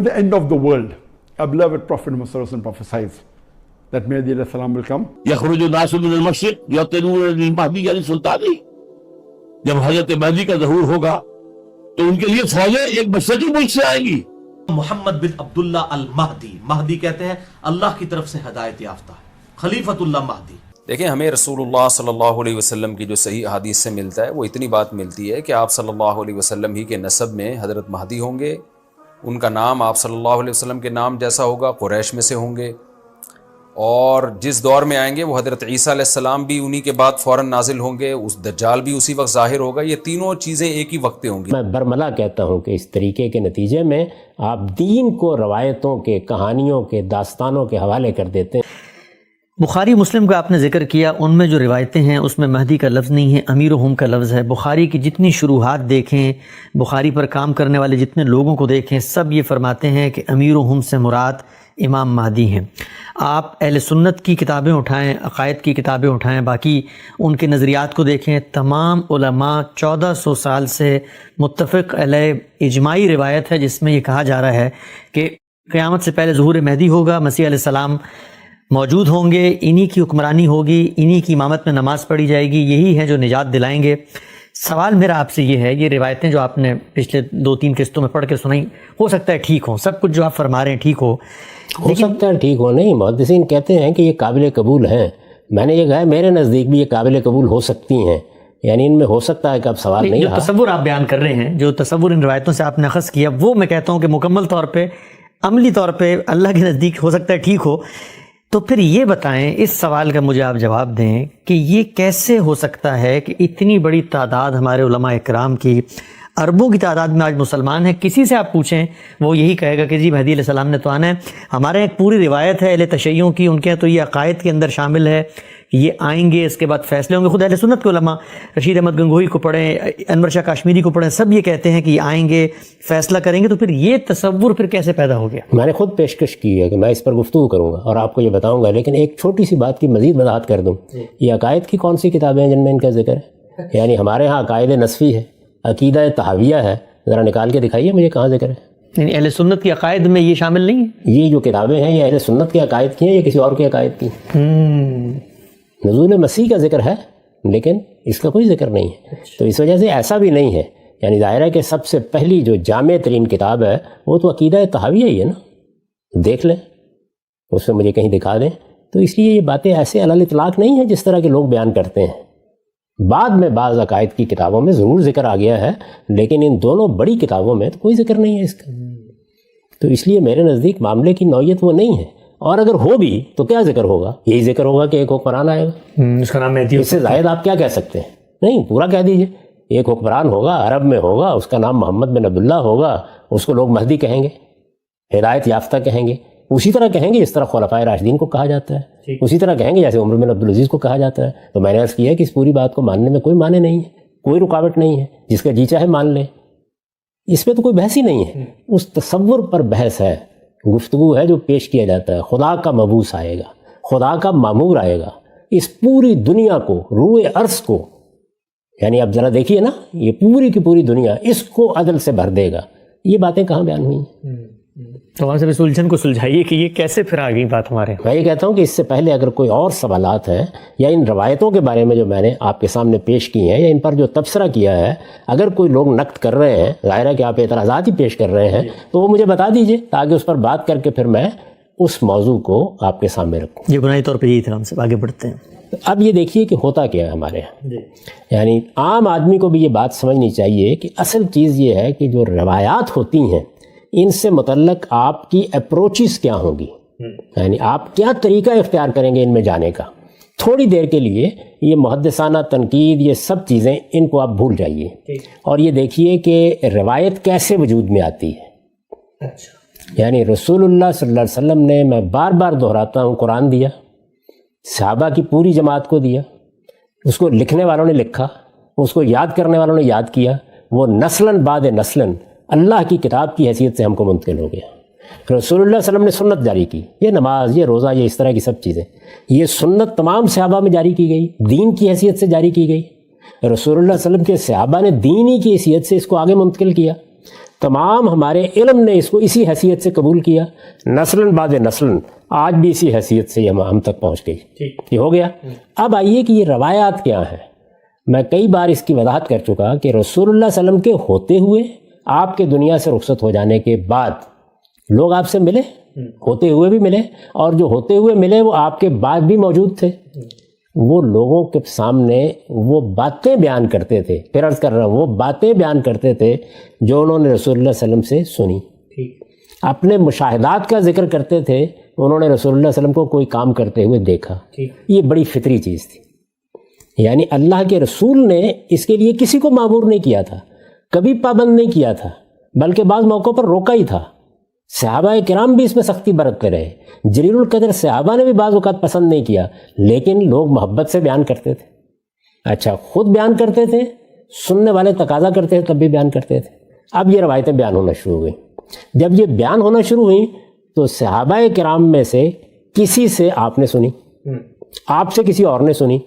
Towards the end of the world, our beloved Prophet Muhammad prophesies that Mahdi alayhi salam will come. یخرج الناس من المشرق یطلبون للمہدی یعنی سلطانی. جب حضرت مہدی کا ظہور ہوگا تو ان کے لیے فوجیں ایک مشرقی ملک سے آئیں گی. محمد بن عبداللہ المہدی، مہدی کہتے ہیں اللہ کی طرف سے ہدایت یافتہ، خلیفۃ اللہ مہدی. دیکھیں ہمیں رسول اللہ صلی اللہ علیہ وسلم کی جو صحیح احادیث سے ملتا ہے وہ اتنی بات ملتی ہے کہ آپ صلی اللہ علیہ وسلم ہی کے نسب میں حضرت مہدی ہوں گے. ان کا نام آپ صلی اللہ علیہ وسلم کے نام جیسا ہوگا، قریش میں سے ہوں گے، اور جس دور میں آئیں گے وہ حضرت عیسیٰ علیہ السلام بھی انہی کے بعد فوراً نازل ہوں گے، اس دجال بھی اسی وقت ظاہر ہوگا. یہ تینوں چیزیں ایک ہی وقت ہوں گی. میں برملا کہتا ہوں کہ اس طریقے کے نتیجے میں آپ دین کو روایتوں کے، کہانیوں کے، داستانوں کے حوالے کر دیتے ہیں. بخاری مسلم کا آپ نے ذکر کیا، ان میں جو روایتیں ہیں اس میں مہدی کا لفظ نہیں ہے، امیرہم کا لفظ ہے. بخاری کی جتنی شروحات دیکھیں، بخاری پر کام کرنے والے جتنے لوگوں کو دیکھیں، سب یہ فرماتے ہیں کہ امیرہم سے مراد امام مہدی ہیں. آپ اہل سنت کی کتابیں اٹھائیں، عقائد کی کتابیں اٹھائیں، باقی ان کے نظریات کو دیکھیں، تمام علماء 1400 سال سے متفق علیہ اجماعی روایت ہے جس میں یہ کہا جا رہا ہے کہ قیامت سے پہلے ظہور مہدی ہوگا، مسیح علیہ السلام موجود ہوں گے، انہی کی حکمرانی ہوگی، انہی کی امامت میں نماز پڑھی جائے گی، یہی ہیں جو نجات دلائیں گے. سوال میرا آپ سے یہ ہے، یہ روایتیں جو آپ نے پچھلے 2-3 قسطوں میں پڑھ کے سنائیں، ہو سکتا ہے ٹھیک ہوں، سب کچھ جو آپ فرما رہے ہیں ٹھیک ہو سکتا ہے ٹھیک ہو. نہیں، محدثین کہتے ہیں کہ یہ قابل قبول ہیں. میں نے یہ کہا میرے نزدیک بھی یہ قابل قبول ہو سکتی ہیں، یعنی ان میں ہو سکتا ہے کہ اب سوال نہیں جو تصور آپ بیان کر رہے ہیں، جو تصور ان روایتوں سے آپ نے اخذ کیا، وہ میں کہتا ہوں کہ مکمل طور پہ، عملی طور پہ اللہ کے نزدیک ہو سکتا ہے ٹھیک ہو. تو پھر یہ بتائیں، اس سوال کا مجھے آپ جواب دیں کہ یہ کیسے ہو سکتا ہے کہ اتنی بڑی تعداد ہمارے علماء اکرام کی، اربوں کی تعداد میں آج مسلمان ہیں، کسی سے آپ پوچھیں وہ یہی کہے گا کہ جی مہدی علیہ السلام نے تو آنا ہے. ہمارے ایک پوری روایت ہے اہل تشیعوں کی، ان کے تو یہ عقائد کے اندر شامل ہے، یہ آئیں گے، اس کے بعد فیصلے ہوں گے. خود اہل سنت کے علماء، رشید احمد گنگوہی کو پڑھیں، انور شاہ کاشمیری کو پڑھیں، سب یہ کہتے ہیں کہ یہ آئیں گے، فیصلہ کریں گے. تو پھر یہ تصور پھر کیسے پیدا ہو گیا؟ میں نے خود پیشکش کی ہے کہ میں اس پر گفتگو کروں گا اور آپ کو یہ بتاؤں گا، لیکن ایک چھوٹی سی بات کی مزید وضاحت کر دوں. یہ عقائد کی کون سی کتابیں ہیں جن میں ان کا ذکر ہے؟ یعنی ہمارے ہاں عقائد نصفی ہے، عقیدہ تحاویہ ہے، ذرا نکال کے دکھائیے مجھے کہاں ذکر ہے. یعنی اہل سنت کی عقائد میں یہ شامل نہیں ہے؟ یہ جو کتابیں ہیں یہ اہل سنت کے عقائد کی ہیں یا کسی اور کے عقائد کی؟ نزول مسیح کا ذکر ہے لیکن اس کا کوئی ذکر نہیں ہے. تو اس وجہ سے ایسا بھی نہیں ہے. یعنی ظاہر ہے کہ سب سے پہلی جو جامع ترین کتاب ہے وہ تو عقیدہ تحاویہ ہی ہے نا، دیکھ لیں، اس میں مجھے کہیں دکھا دیں. تو اس لیے یہ باتیں ایسے علی الاطلاق نہیں ہیں جس طرح کے لوگ بیان کرتے ہیں. بعد میں بعض عقائد کی کتابوں میں ضرور ذکر آ گیا ہے، لیکن ان دونوں بڑی کتابوں میں تو کوئی ذکر نہیں ہے اس کا. تو اس لیے میرے نزدیک معاملے کی نوعیت وہ نہیں ہے. اور اگر ہو بھی تو کیا ذکر ہوگا؟ یہی ذکر ہوگا کہ ایک حکمران آئے گا، اس کا نام مہدی. اس سے زائد آپ کیا کہہ سکتے ہیں؟ نہیں، پورا کہہ دیجئے ایک حکمران ہوگا، عرب میں ہوگا، اس کا نام محمد بن عبداللہ ہوگا، اس کو لوگ مہدی کہیں گے، ہدایت یافتہ کہیں گے. اسی طرح کہیں گے جس طرح خلفائے راشدین کو کہا جاتا ہے، اسی طرح کہیں گے جیسے عمر بن عبدالعزیز کو کہا جاتا ہے. تو میں نے عرض کیا کہ اس پوری بات کو ماننے میں کوئی معنی نہیں ہے، کوئی رکاوٹ نہیں ہے، جس کا جی چاہے مان لے، اس پہ تو کوئی بحث ہی نہیں ہے. اس تصور پر بحث ہے، گفتگو ہے جو پیش کیا جاتا ہے. خدا کا مبعوث آئے گا، خدا کا مامور آئے گا، اس پوری دنیا کو، روئے ارض کو، یعنی اب ذرا دیکھیے نا، یہ پوری کی پوری دنیا اس کو عدل سے بھر دے گا. یہ باتیں کہاں بیان ہوئی ہیں؟ تو وہاں سے بھی سلجھن کو سلجھائیے کہ یہ کیسے پھر آ گئی بات ہمارے. میں یہ کہتا ہوں کہ اس سے پہلے اگر کوئی اور سوالات ہیں یا ان روایتوں کے بارے میں جو میں نے آپ کے سامنے پیش کی ہیں یا ان پر جو تبصرہ کیا ہے، اگر کوئی لوگ نقد کر رہے ہیں، ظاہر ہے کہ آپ اعتراضات ہی پیش کر رہے ہیں، تو وہ مجھے بتا دیجئے تاکہ اس پر بات کر کے پھر میں اس موضوع کو آپ کے سامنے رکھوں. یہ بنیادی طور پہ یہی تھا. ہم سے آگے بڑھتے ہیں. اب یہ دیکھیے کہ ہوتا کیا ہے ہمارے یہاں. یعنی عام آدمی کو بھی یہ بات سمجھنی چاہیے کہ اصل چیز یہ ہے کہ جو روایات ہوتی ہیں ان سے متعلق آپ کی اپروچز کیا ہوں گی، یعنی آپ کیا طریقہ اختیار کریں گے ان میں جانے کا. تھوڑی دیر کے لیے یہ محدثانہ تنقید، یہ سب چیزیں ان کو آپ بھول جائیے اور یہ دیکھیے کہ روایت کیسے وجود میں آتی ہے. یعنی رسول اللہ صلی اللہ علیہ وسلم نے، میں بار بار دہراتا ہوں، قرآن دیا، صحابہ کی پوری جماعت کو دیا، اس کو لکھنے والوں نے لکھا، اس کو یاد کرنے والوں نے یاد کیا، وہ نسلاً بعد نسلاً اللہ کی کتاب کی حیثیت سے ہم کو منتقل ہو گیا. رسول اللہ صلی اللہ علیہ وسلم نے سنت جاری کی، یہ نماز، یہ روزہ، یہ اس طرح کی سب چیزیں، یہ سنت تمام صحابہ میں جاری کی گئی، دین کی حیثیت سے جاری کی گئی. رسول اللہ صلی اللہ علیہ وسلم کے صحابہ نے دینی کی حیثیت سے اس کو آگے منتقل کیا. تمام ہمارے علم نے اس کو اسی حیثیت سے قبول کیا، نسلاً بعد نسلاً آج بھی اسی حیثیت سے ہم تک پہنچ گئی. یہ ہو گیا. اب آئیے کہ یہ روایات کیا ہیں. میں کئی بار اس کی وضاحت کر چکا کہ رسول اللہ صلی اللہ علیہ وسلم کے ہوتے ہوئے، آپ کے دنیا سے رخصت ہو جانے کے بعد لوگ آپ سے ملے، ہوتے ہوئے بھی ملے، اور جو ہوتے ہوئے ملے وہ آپ کے بعد بھی موجود تھے. وہ لوگوں کے سامنے وہ باتیں بیان کرتے تھے، پھر عرض کر رہا ہوں، وہ باتیں بیان کرتے تھے جو انہوں نے رسول اللہ صلی اللہ علیہ وسلم سے سنی. اپنے مشاہدات کا ذکر کرتے تھے، انہوں نے رسول اللہ صلی اللہ علیہ وسلم کو کوئی کام کرتے ہوئے دیکھا. یہ بڑی فطری چیز تھی. یعنی اللہ کے رسول نے اس کے لیے کسی کو مامور نہیں کیا تھا، کبھی پابند نہیں کیا تھا، بلکہ بعض موقعوں پر روکا ہی تھا. صحابہ کرام بھی اس میں سختی برتتے رہے. جلیل القدر صحابہ نے بھی بعض اوقات پسند نہیں کیا، لیکن لوگ محبت سے بیان کرتے تھے. اچھا، خود بیان کرتے تھے، سننے والے تقاضا کرتے تھے تب بھی بیان کرتے تھے. اب یہ روایتیں بیان ہونا شروع ہوئیں. جب یہ بیان ہونا شروع ہوئیں تو صحابہ کرام میں سے کسی سے آپ نے سنی، آپ سے کسی اور نے سنی.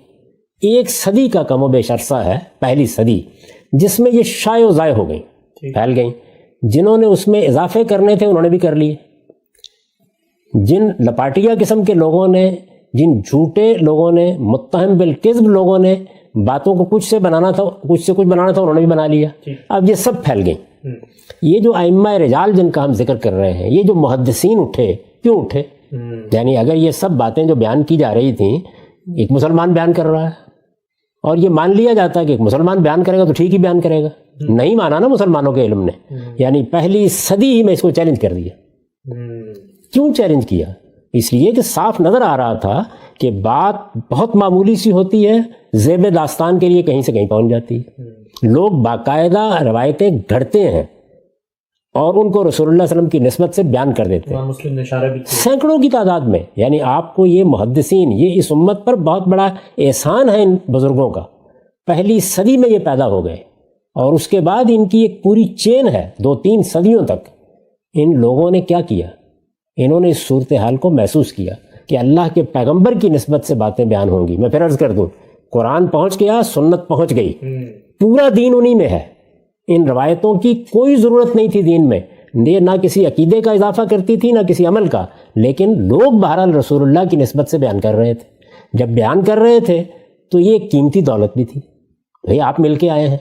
1 صدی کا کم و بیش عرصہ ہے، پہلی صدی، جس میں یہ شائع و ضائع ہو گئیں، پھیل گئیں. جنہوں نے اس میں اضافے کرنے تھے انہوں نے بھی کر لیے. جن لپاٹیا قسم کے لوگوں نے، جن جھوٹے لوگوں نے، متہم بالکذب لوگوں نے باتوں کو کچھ سے بنانا تھا، کچھ سے کچھ بنانا تھا، انہوں نے بھی بنا لیا. اب یہ سب پھیل گئیں. یہ جو ائمہ رجال جن کا ہم ذکر کر رہے ہیں، یہ جو محدثین اٹھے، کیوں اٹھے؟ یعنی اگر یہ سب باتیں جو بیان کی جا رہی تھیں ایک مسلمان بیان کر رہا ہے، اور یہ مان لیا جاتا ہے کہ ایک مسلمان بیان کرے گا تو ٹھیک ہی بیان کرے گا. نہیں مانا نا مسلمانوں کے علم نے. یعنی پہلی صدی ہی میں اس کو چیلنج کر دیا. کیوں چیلنج کیا؟ اس لیے کہ صاف نظر آ رہا تھا کہ بات بہت معمولی سی ہوتی ہے، زیب داستان کے لیے کہیں سے کہیں پہنچ جاتی ہے. لوگ باقاعدہ روایتیں گھڑتے ہیں اور ان کو رسول اللہ صلی اللہ علیہ وسلم کی نسبت سے بیان کر دیتے ہیں، سینکڑوں کی تعداد میں. یعنی آپ کو یہ محدثین، یہ اس امت پر بہت بڑا احسان ہے ان بزرگوں کا. پہلی صدی میں یہ پیدا ہو گئے، اور اس کے بعد ان کی ایک پوری چین ہے 2-3 صدیوں تک. ان لوگوں نے کیا کیا؟ انہوں نے اس صورتحال کو محسوس کیا کہ اللہ کے پیغمبر کی نسبت سے باتیں بیان ہوں گی. میں پھر عرض کر دوں، قرآن پہنچ گیا، سنت پہنچ گئی، پورا دین انہی میں ہے. ان روایتوں کی کوئی ضرورت نہیں تھی دین میں. یہ نہ کسی عقیدے کا اضافہ کرتی تھی نہ کسی عمل کا، لیکن لوگ بہرحال رسول اللہ کی نسبت سے بیان کر رہے تھے. جب بیان کر رہے تھے تو یہ ایک قیمتی دولت بھی تھی. بھئی آپ مل کے آئے ہیں،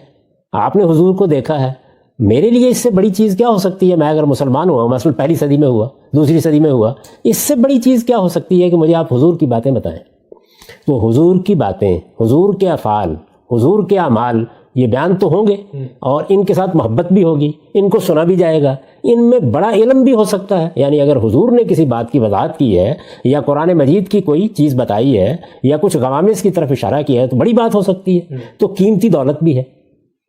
آپ نے حضور کو دیکھا ہے. میرے لیے اس سے بڑی چیز کیا ہو سکتی ہے؟ میں اگر مسلمان ہوا، مثلا پہلی صدی میں ہوا، دوسری صدی میں ہوا، اس سے بڑی چیز کیا ہو سکتی ہے کہ مجھے آپ حضور کی باتیں بتائیں. تو حضور کی باتیں، حضور کے افعال، حضور کے اعمال یہ بیان تو ہوں گے، اور ان کے ساتھ محبت بھی ہوگی، ان کو سنا بھی جائے گا. ان میں بڑا علم بھی ہو سکتا ہے. یعنی اگر حضور نے کسی بات کی وضاحت کی ہے، یا قرآن مجید کی کوئی چیز بتائی ہے، یا کچھ غوامض کی طرف اشارہ کیا ہے، تو بڑی بات ہو سکتی ہے. تو قیمتی دولت بھی ہے.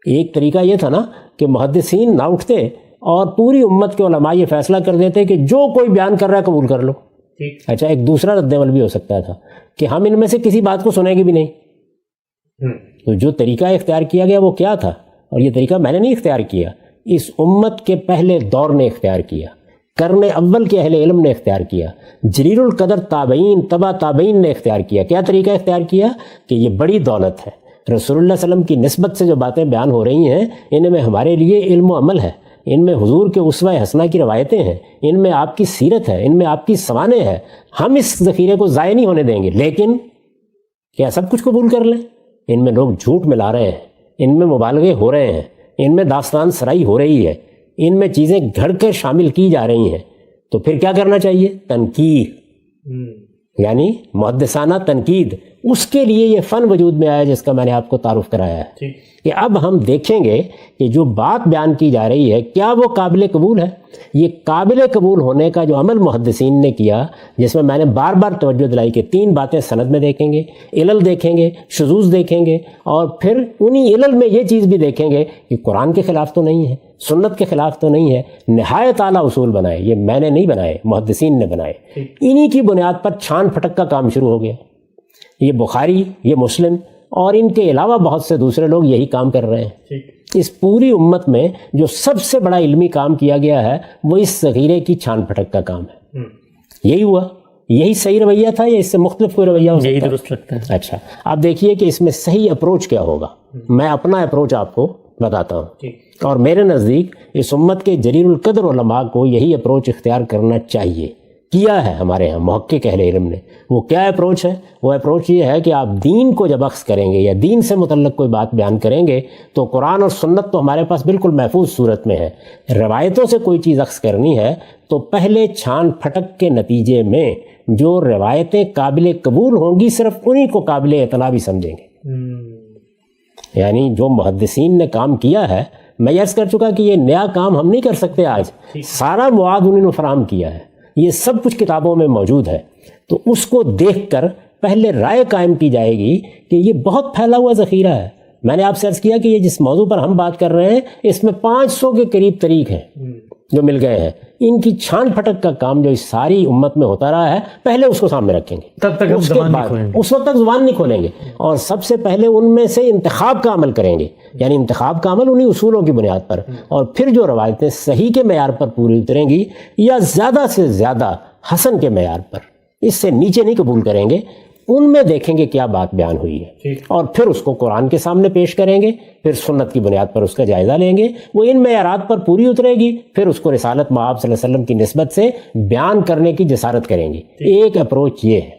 ایک طریقہ یہ تھا نا کہ محدثین نہ اٹھتے اور پوری امت کے علماء یہ فیصلہ کر دیتے کہ جو کوئی بیان کر رہا ہے قبول کر لو. اچھا، ایک دوسرا رد عمل بھی ہو سکتا تھا کہ ہم ان میں سے کسی بات کو سنیں گے بھی نہیں. تو جو طریقہ اختیار کیا گیا وہ کیا تھا؟ اور یہ طریقہ میں نے نہیں اختیار کیا، اس امت کے پہلے دور نے اختیار کیا، قرن اول کے اہل علم نے اختیار کیا، جلیل القدر تابعین، تبع تابعین نے اختیار کیا. کیا طریقہ اختیار کیا؟ کہ یہ بڑی دولت ہے. رسول اللہ صلی اللہ علیہ وسلم کی نسبت سے جو باتیں بیان ہو رہی ہیں، ان میں ہمارے لیے علم و عمل ہے، ان میں حضور کے اسوہ حسنہ کی روایتیں ہیں، ان میں آپ کی سیرت ہے، ان میں آپ کی سوانح ہے. ہم اس ذخیرے کو ضائع نہیں ہونے دیں گے. لیکن کیا سب کچھ قبول کر لیں؟ ان میں لوگ جھوٹ ملا رہے ہیں، ان میں مبالغے ہو رہے ہیں، ان میں داستان سرائی ہو رہی ہے، ان میں چیزیں گھڑ کر شامل کی جا رہی ہیں. تو پھر کیا کرنا چاہیے؟ تنقید، یعنی محدثانہ تنقید. اس کے لیے یہ فن وجود میں آیا جس کا میں نے آپ کو تعارف کرایا ہے کہ اب ہم دیکھیں گے کہ جو بات بیان کی جا رہی ہے کیا وہ قابل قبول ہے. یہ قابل قبول ہونے کا جو عمل محدثین نے کیا، جس میں نے بار بار توجہ دلائی کہ 3 باتیں سند میں دیکھیں گے، علل دیکھیں گے، شذوذ دیکھیں گے، اور پھر انہی علل میں یہ چیز بھی دیکھیں گے کہ قرآن کے خلاف تو نہیں ہے، سنت کے خلاف تو نہیں ہے. نہایت اعلیٰ اصول بنائے، یہ میں نے نہیں بنائے، محدثین نے بنائے. انہی کی بنیاد پر چھان پھٹک کا کام شروع ہو گیا. یہ بخاری، یہ مسلم، اور ان کے علاوہ بہت سے دوسرے لوگ یہی کام کر رہے ہیں. اس پوری امت میں جو سب سے بڑا علمی کام کیا گیا ہے وہ اس ذخیرے کی چھان پھٹک کا کام ہے. یہی ہوا. یہی صحیح رویہ تھا یا اس سے مختلف کوئی رویہ ہو سکتا ہے؟ درست لگتا ہے. اچھا، آپ دیکھیے کہ اس میں صحیح اپروچ کیا ہوگا. میں اپنا اپروچ آپ کو بتاتا ہوں، اور میرے نزدیک اس امت کے جلیل القدر علماء کو یہی اپروچ اختیار کرنا چاہیے، کیا ہے ہمارے ہاں محقق اہل علم نے۔ وہ کیا اپروچ ہے؟ وہ اپروچ یہ ہے کہ آپ دین کو جب اخذ کریں گے یا دین سے متعلق کوئی بات بیان کریں گے تو قرآن اور سنت تو ہمارے پاس بالکل محفوظ صورت میں ہے، روایتوں سے کوئی چیز اخذ کرنی ہے تو پہلے چھان پھٹک کے نتیجے میں جو روایتیں قابل قبول ہوں گی صرف انہی کو قابل اطلاع بھی سمجھیں گے۔ یعنی جو محدثین نے کام کیا ہے، میں عرض کر چکا کہ یہ نیا کام ہم نہیں کر سکتے آج، سارا مواد انہوں نے فراہم کیا ہے، یہ سب کچھ کتابوں میں موجود ہے، تو اس کو دیکھ کر پہلے رائے قائم کی جائے گی کہ یہ بہت پھیلا ہوا ذخیرہ ہے۔ میں نے آپ سے عرض کیا کہ یہ جس موضوع پر ہم بات کر رہے ہیں اس میں 500 کے قریب طریق ہیں جو مل گئے ہیں، ان کی چھان پھٹک کا کام جو اس ساری امت میں ہوتا رہا ہے پہلے اس کو سامنے رکھیں گے، تب تک ہم اس کے زبان نہیں بعد کھولیں گے، اس وقت تک زبان نہیں کھولیں گے، اور سب سے پہلے ان میں سے انتخاب کا عمل کریں گے، یعنی انتخاب کا عمل انہی اصولوں کی بنیاد پر، اور پھر جو روایتیں صحیح کے معیار پر پوری اتریں گی یا زیادہ سے زیادہ حسن کے معیار پر، اس سے نیچے نہیں قبول کریں گے، ان میں دیکھیں گے کیا بات بیان ہوئی ہے، اور پھر اس کو قرآن کے سامنے پیش کریں گے، پھر سنت کی بنیاد پر اس کا جائزہ لیں گے، وہ ان معیارات پر پوری اترے گی، پھر اس کو رسالت مآب صلی اللہ علیہ وسلم کی نسبت سے بیان کرنے کی جسارت کریں گے۔ ایک اپروچ یہ ہے،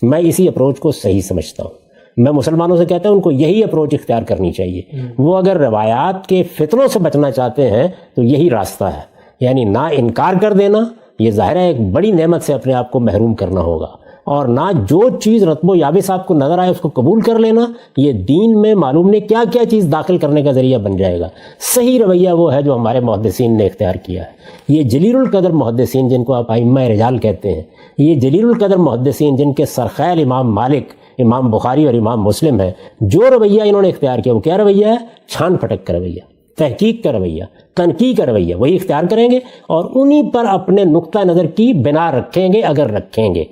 میں اسی اپروچ کو صحیح سمجھتا ہوں، میں مسلمانوں سے کہتا ہوں ان کو یہی اپروچ اختیار کرنی چاہیے۔ وہ اگر روایات کے فتنوں سے بچنا چاہتے ہیں تو یہی راستہ ہے، یعنی نہ انکار کر دینا، یہ ظاہر ہے ایک بڑی نعمت سے اپنے آپ کو محروم کرنا ہوگا، اور نہ جو چیز رتب و یابس آپ کو نظر آئے اس کو قبول کر لینا، یہ دین میں معلوم نہیں کیا کیا چیز داخل کرنے کا ذریعہ بن جائے گا۔ صحیح رویہ وہ ہے جو ہمارے محدثین نے اختیار کیا ہے، یہ جلیل القدر محدثین جن کو آپ ائمہ رجال کہتے ہیں، یہ جلیل القدر محدثین جن کے سرخیل امام مالک، امام بخاری اور امام مسلم ہیں، جو رویہ انہوں نے اختیار کیا وہ کیا رویہ ہے؟ چھان پھٹک کا رویہ، تحقیق کا رویہ، تنقیح کا رویہ، وہی اختیار کریں گے اور انہی پر اپنے نقطہ نظر کی بنا رکھیں گے اگر رکھیں گے۔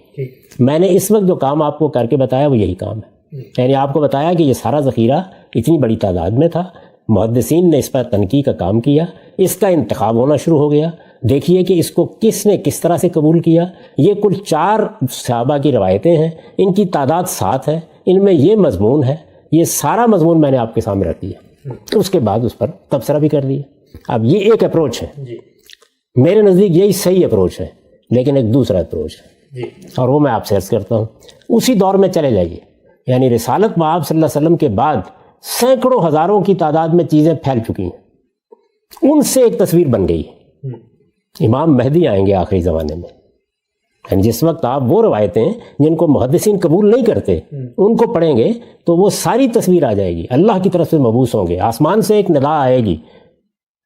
میں نے اس وقت جو کام آپ کو کر کے بتایا وہ یہی کام ہے، یعنی آپ کو بتایا کہ یہ سارا ذخیرہ اتنی بڑی تعداد میں تھا، محدثین نے اس پر تنقیح کا کام کیا، اس کا انتخاب ہونا شروع ہو گیا، دیکھیے کہ اس کو کس نے کس طرح سے قبول کیا۔ یہ کل 4 صحابہ کی روایتیں ہیں، ان کی تعداد 7 ہے، ان میں یہ مضمون ہے، یہ سارا مضمون میں نے آپ کے سامنے رکھ دیا، اس کے بعد اس پر تبصرہ بھی کر دیا۔ اب یہ ایک اپروچ ہے، میرے نزدیک یہی صحیح اپروچ ہے، لیکن ایک دوسرا اپروچ ہے اور وہ میں آپ سے عرض کرتا ہوں، اسی دور میں چلے جائیے، یعنی رسالت مآب صلی اللہ علیہ وسلم کے بعد سینکڑوں ہزاروں کی تعداد میں چیزیں پھیل چکی ہیں، ان سے ایک تصویر بن گئی ہے۔ امام مہدی آئیں گے آخری زمانے میں، یعنی جس وقت آپ وہ روایتیں جن کو محدثین قبول نہیں کرتے ان کو پڑھیں گے تو وہ ساری تصویر آ جائے گی، اللہ کی طرف سے مبعوث ہوں گے، آسمان سے ایک ندا آئے گی،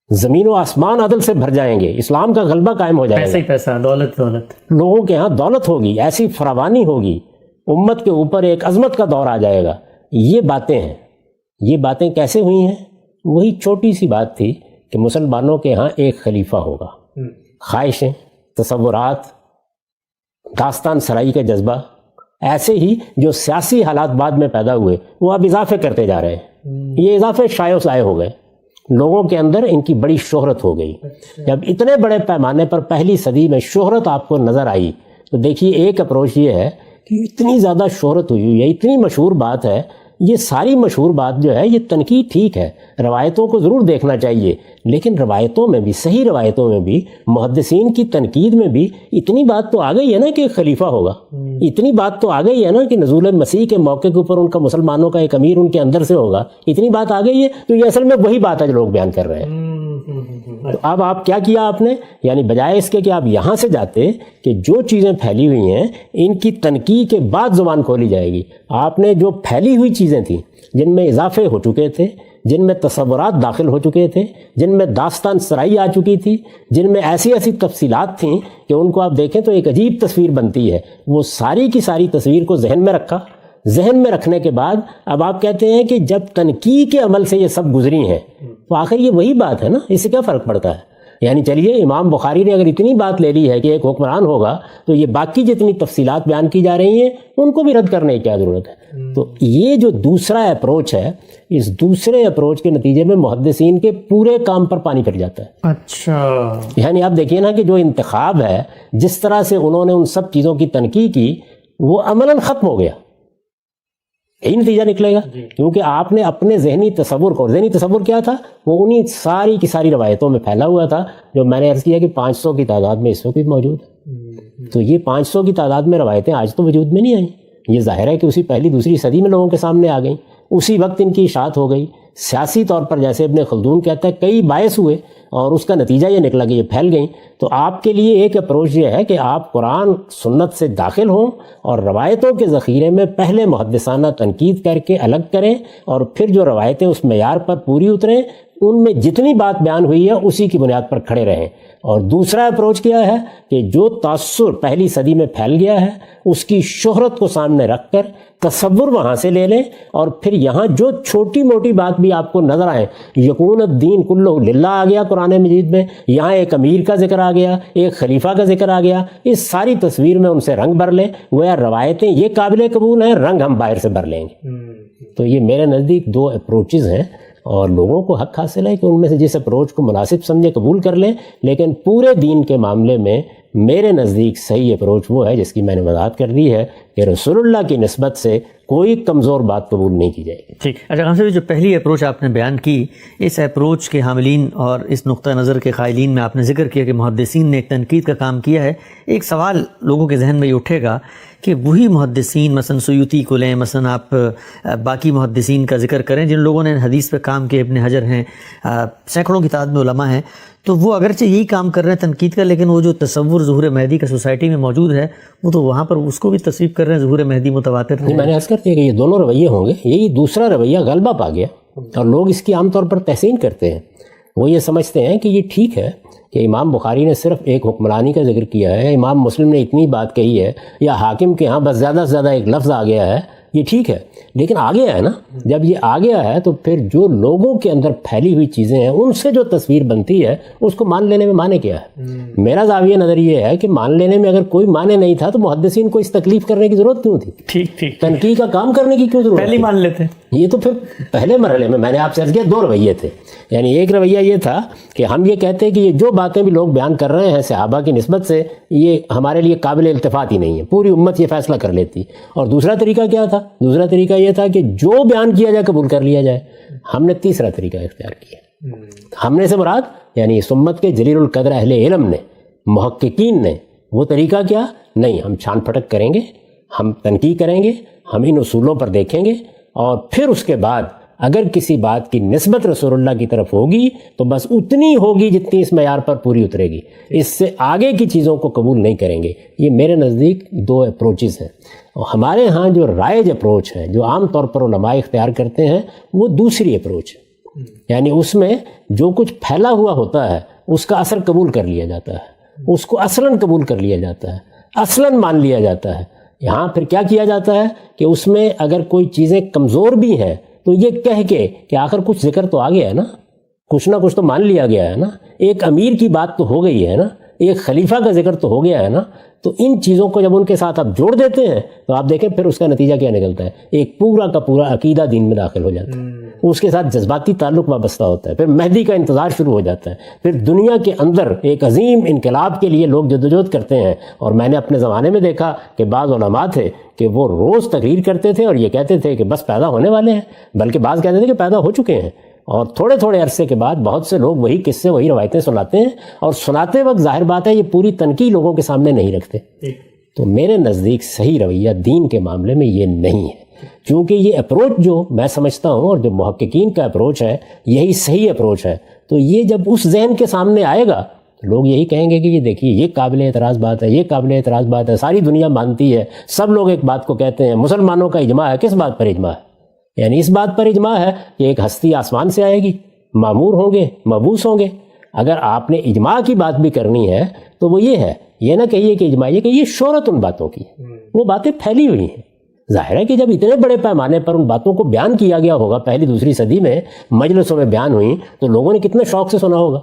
زمین و آسمان عدل سے بھر جائیں گے، اسلام کا غلبہ قائم ہو جائے گا، پیسہ ہی پیسہ، دولت دولت، لوگوں کے ہاں دولت ہوگی، ایسی فراوانی ہوگی، امت کے اوپر ایک عظمت کا دور آ جائے گا۔ یہ باتیں ہیں، یہ باتیں کیسے ہوئی ہیں؟ وہی چھوٹی سی بات تھی کہ مسلمانوں کے ہاں ایک خلیفہ ہوگا، خواہشیں، تصورات، داستان سرائی کا جذبہ، ایسے ہی جو سیاسی حالات بعد میں پیدا ہوئے وہ اب اضافے کرتے جا رہے ہیں، یہ اضافے شائع و شائع ہو گئے، لوگوں کے اندر ان کی بڑی شہرت ہو گئی۔ جب اتنے بڑے پیمانے پر پہلی صدی میں شہرت آپ کو نظر آئی تو دیکھیے ایک اپروچ یہ ہے کہ اتنی زیادہ شہرت ہوئی ہے، اتنی مشہور بات ہے، یہ ساری مشہور بات جو ہے یہ تنقید ٹھیک ہے، روایتوں کو ضرور دیکھنا چاہیے، لیکن روایتوں میں بھی، صحیح روایتوں میں بھی، محدثین کی تنقید میں بھی اتنی بات تو آ گئی ہے نا کہ ایک خلیفہ ہوگا، اتنی بات تو آ گئی ہے نا کہ نزول مسیح کے موقع کے اوپر ان کا مسلمانوں کا ایک امیر ان کے اندر سے ہوگا، اتنی بات آ گئی ہے، تو یہ اصل میں وہی بات ہے جو لوگ بیان کر رہے ہیں۔ تو اب آپ کیا کیا آپ نے، یعنی بجائے اس کے کہ آپ یہاں سے جاتے کہ جو چیزیں پھیلی ہوئی ہیں ان کی تنقیح کے بعد زبان کھولی جائے گی، آپ نے جو پھیلی ہوئی چیزیں تھیں جن میں اضافے ہو چکے تھے، جن میں تصورات داخل ہو چکے تھے، جن میں داستان سرائی آ چکی تھی، جن میں ایسی ایسی تفصیلات تھیں کہ ان کو آپ دیکھیں تو ایک عجیب تصویر بنتی ہے، وہ ساری کی ساری تصویر کو ذہن میں رکھا، ذہن میں رکھنے کے بعد اب آپ کہتے ہیں کہ جب تنقیح کے عمل سے یہ سب گزری ہیں تو آخر یہ وہی بات ہے نا، اس سے کیا فرق پڑتا ہے؟ یعنی چلیے امام بخاری نے اگر اتنی بات لے لی ہے کہ ایک حکمران ہوگا تو یہ باقی جتنی تفصیلات بیان کی جا رہی ہیں ان کو بھی رد کرنے کی کیا ضرورت ہے؟ تو یہ جو دوسرا اپروچ ہے، اس دوسرے اپروچ کے نتیجے میں محدثین کے پورے کام پر پانی پھر جاتا ہے۔ اچھا، یعنی آپ دیکھیے نا کہ جو انتخاب ہے، جس طرح سے انہوں نے ان سب چیزوں کی تنقیح کی وہ عملاً ختم ہو گیا، یہی نتیجہ نکلے گا، کیونکہ آپ نے اپنے ذہنی تصور کیا تھا، وہ انہی ساری کی ساری روایتوں میں پھیلا ہوا تھا، جو میں نے عرض کیا کہ 500 کی تعداد میں اس وقت بھی موجود ہے۔ تو یہ 500 کی تعداد میں روایتیں آج تو وجود میں نہیں آئیں، یہ ظاہر ہے کہ اسی پہلی دوسری صدی میں لوگوں کے سامنے آ گئیں، اسی وقت ان کی اشاعت ہو گئی۔ سیاسی طور پر جیسے ابن خلدون کہتا ہے کئی باعث ہوئے اور اس کا نتیجہ یہ نکلا کہ یہ پھیل گئیں۔ تو آپ کے لیے ایک اپروچ یہ ہے کہ آپ قرآن سنت سے داخل ہوں اور روایتوں کے ذخیرے میں پہلے محدثانہ تنقید کر کے الگ کریں، اور پھر جو روایتیں اس معیار پر پوری اتریں ان میں جتنی بات بیان ہوئی ہے اسی کی بنیاد پر کھڑے رہیں۔ اور دوسرا اپروچ کیا ہے کہ جو تاثر پہلی صدی میں پھیل گیا ہے اس کی شہرت کو سامنے رکھ کر تصور وہاں سے لے لیں، اور پھر یہاں جو چھوٹی موٹی بات بھی آپ کو نظر آئے، یکون الدین کلہ للہ آ گیا قرآن مجید میں، یہاں ایک امیر کا ذکر آ گیا، ایک خلیفہ کا ذکر آ گیا، اس ساری تصویر میں ان سے رنگ بھر لیں، گویا روایتیں یہ قابل قبول ہیں، رنگ ہم باہر سے بھر لیں گے۔ تو یہ میرے نزدیک دو اپروچز ہیں، اور لوگوں کو حق حاصل ہے کہ ان میں سے جس اپروچ کو مناسب سمجھے قبول کر لیں، لیکن پورے دین کے معاملے میں میرے نزدیک صحیح اپروچ وہ ہے جس کی میں نے وضاحت کر دی ہے کہ رسول اللہ کی نسبت سے کوئی کمزور بات قبول نہیں کی جائے گی۔ ٹھیک، اچھا خان صاحب، جو پہلی اپروچ آپ نے بیان کی، اس اپروچ کے حاملین اور اس نقطہ نظر کے قائلین میں آپ نے ذکر کیا کہ محدثین نے ایک تنقید کا کام کیا ہے۔ ایک سوال لوگوں کے ذہن میں یہ اٹھے گا کہ وہی محدثین، مثلا سیوطی کو لیں، مثلا آپ باقی محدثین کا ذکر کریں جن لوگوں نے حدیث پہ کام کیا، ابن حجر ہیں، سینکڑوں کی تعداد میں علماء ہیں، تو وہ اگرچہ یہی کام کر رہے ہیں تنقید کا، لیکن وہ جو تصور ظہور مہدی کا سوسائٹی میں موجود ہے وہ تو وہاں پر اس کو بھی تصویب کر رہے ہیں، ظہور مہدی متواتر ہے۔ میں نے عرض کر دیا کہ یہ دونوں رویے ہوں گے، یہی دوسرا رویہ غلبہ پا گیا، اور لوگ اس کی عام طور پر تحسین کرتے ہیں۔ وہ یہ سمجھتے ہیں کہ یہ ٹھیک ہے کہ امام بخاری نے صرف ایک حکمرانی کا ذکر کیا ہے، امام مسلم نے اتنی بات کہی ہے، یا حاکم کے ہاں بس زیادہ سے زیادہ ایک لفظ آ گیا ہے، یہ ٹھیک ہے، لیکن آ گیا ہے نا۔ جب یہ آ گیا ہے تو پھر جو لوگوں کے اندر پھیلی ہوئی چیزیں ہیں ان سے جو تصویر بنتی ہے اس کو مان لینے میں معنی کیا ہے؟ میرا زاویہ نظر یہ ہے کہ مان لینے میں اگر کوئی معنی نہیں تھا تو محدثین کو اس تکلیف کرنے کی ضرورت کیوں تھی؟ ٹھیک، تنقید کا کام کرنے کی کیوں ضرورت پہلے مان لیتے ہیں۔ یہ تو پھر پہلے مرحلے میں نے آپ سے عرض کیا دو رویے تھے، یعنی ایک رویہ یہ تھا کہ ہم یہ کہتے ہیں کہ یہ جو باتیں بھی لوگ بیان کر رہے ہیں صحابہ کی نسبت سے یہ ہمارے لیے قابل التفات ہی نہیں ہے، پوری امت یہ فیصلہ کر لیتی۔ اور دوسرا طریقہ کیا تھا؟ دوسرا طریقہ یہ تھا کہ جو بیان کیا جائے قبول کر لیا جائے۔ ہم نے تیسرا طریقہ اختیار کیا۔ ہم نے سے مراد یعنی اس امت کے جلیل القدر اہل علم نے، محققین نے، وہ طریقہ کیا نہیں، ہم چھان پھٹک کریں گے، ہم تنقید کریں گے، ہم ان اصولوں پر دیکھیں گے، اور پھر اس کے بعد اگر کسی بات کی نسبت رسول اللہ کی طرف ہوگی تو بس اتنی ہوگی جتنی اس معیار پر پوری اترے گی، اس سے آگے کی چیزوں کو قبول نہیں کریں گے۔ یہ میرے نزدیک دو اپروچز ہیں، اور ہمارے ہاں جو رائج اپروچ ہے جو عام طور پر علماء اختیار کرتے ہیں وہ دوسری اپروچ ہے، یعنی اس میں جو کچھ پھیلا ہوا ہوتا ہے اس کا اثر قبول کر لیا جاتا ہے، اس کو اصلاً قبول کر لیا جاتا ہے، اصلاً مان لیا جاتا ہے۔ یہاں پھر کیا کیا جاتا ہے کہ اس میں اگر کوئی چیزیں کمزور بھی ہیں تو یہ کہہ کے کہ آخر کچھ ذکر تو آ گیا ہے نا، کچھ نہ کچھ تو مان لیا گیا ہے نا، ایک امیر کی بات تو ہو گئی ہے نا، ایک خلیفہ کا ذکر تو ہو گیا ہے نا، تو ان چیزوں کو جب ان کے ساتھ آپ جوڑ دیتے ہیں تو آپ دیکھیں پھر اس کا نتیجہ کیا نکلتا ہے، ایک پورا کا پورا عقیدہ دین میں داخل ہو جاتا ہے، اس کے ساتھ جذباتی تعلق وابستہ ہوتا ہے، پھر مہدی کا انتظار شروع ہو جاتا ہے، پھر دنیا کے اندر ایک عظیم انقلاب کے لیے لوگ جدوجہد کرتے ہیں۔ اور میں نے اپنے زمانے میں دیکھا کہ بعض علماء تھے کہ وہ روز تقریر کرتے تھے اور یہ کہتے تھے کہ بس پیدا ہونے والے ہیں، بلکہ بعض کہتے تھے کہ پیدا ہو چکے ہیں، اور تھوڑے تھوڑے عرصے کے بعد بہت سے لوگ وہی قصے وہی روایتیں سناتے ہیں، اور سناتے وقت ظاہر بات ہے یہ پوری تنقید لوگوں کے سامنے نہیں رکھتے۔ تو میرے نزدیک صحیح رویہ دین کے معاملے میں یہ نہیں ہے، کیونکہ یہ اپروچ جو میں سمجھتا ہوں اور جو محققین کا اپروچ ہے یہی صحیح اپروچ ہے، تو یہ جب اس ذہن کے سامنے آئے گا لوگ یہی کہیں گے کہ یہ دیکھیے یہ قابل اعتراض بات ہے، یہ قابل اعتراض بات ہے، ساری دنیا مانتی ہے، سب لوگ ایک بات کو کہتے ہیں، مسلمانوں کا اجماع ہے۔ کس بات پر اجماع ہے؟ یعنی اس بات پر اجماع ہے کہ ایک ہستی آسمان سے آئے گی، معمور ہوں گے، مبعوث ہوں گے۔ اگر آپ نے اجماع کی بات بھی کرنی ہے تو وہ یہ ہے، یہ نہ کہیے کہ اجماع، یہ کہ یہ شہرت ان باتوں کی ہے، وہ باتیں پھیلی ہوئی ہیں۔ ظاہر ہے کہ جب اتنے بڑے پیمانے پر ان باتوں کو بیان کیا گیا ہوگا، پہلی دوسری صدی میں مجلسوں میں بیان ہوئی، تو لوگوں نے کتنے شوق سے سنا ہوگا،